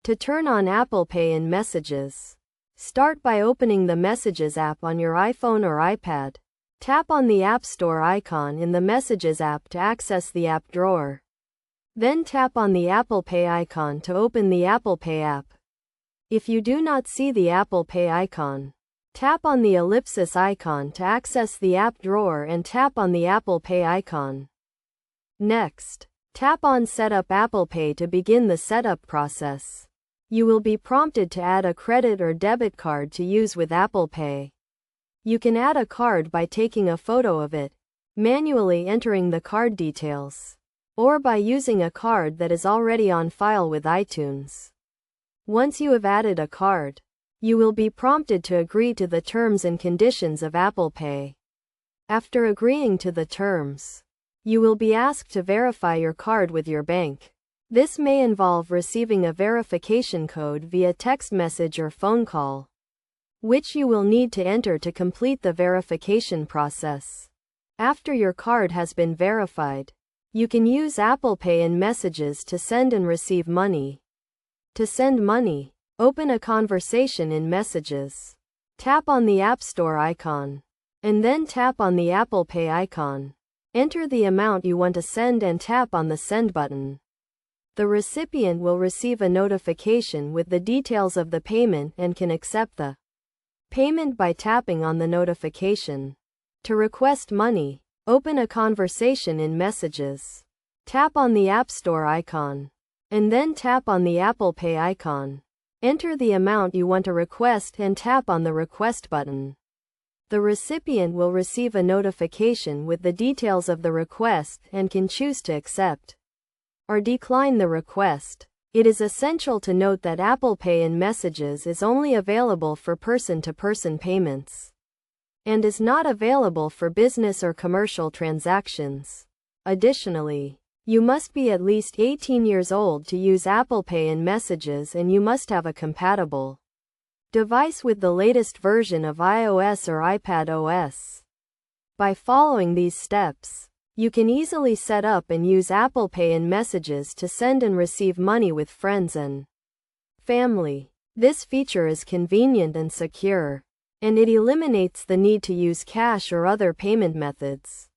To turn on Apple Pay in Messages, start by opening the Messages app on your iPhone or iPad. Tap on the App Store icon in the Messages app to access the app drawer. Then tap on the Apple Pay icon to open the Apple Pay app. If you do not see the Apple Pay icon, tap on the ellipsis icon to access the app drawer and tap on the Apple Pay icon. Next, tap on Set up Apple Pay to begin the setup process. You will be prompted to add a credit or debit card to use with Apple Pay. You can add a card by taking a photo of it, manually entering the card details, or by using a card that is already on file with iTunes. Once you have added a card, you will be prompted to agree to the terms and conditions of Apple Pay. After agreeing to the terms, you will be asked to verify your card with your bank. This may involve receiving a verification code via text message or phone call, which you will need to enter to complete the verification process. After your card has been verified, you can use Apple Pay in Messages to send and receive money. To send money, open a conversation in Messages. Tap on the App Store icon, and then tap on the Apple Pay icon. Enter the amount you want to send and tap on the Send button. The recipient will receive a notification with the details of the payment and can accept the payment by tapping on the notification. To request money, open a conversation in Messages. Tap on the App Store icon, and then tap on the Apple Pay icon. Enter the amount you want to request and tap on the Request button. The recipient will receive a notification with the details of the request and can choose to accept or decline the request. It is essential to note that Apple Pay in Messages is only available for person-to-person payments and is not available for business or commercial transactions. Additionally, you must be at least 18 years old to use Apple Pay in Messages, and you must have a compatible device with the latest version of iOS or iPadOS. By following these steps, you can easily set up and use Apple Pay in Messages to send and receive money with friends and family. This feature is convenient and secure, and it eliminates the need to use cash or other payment methods.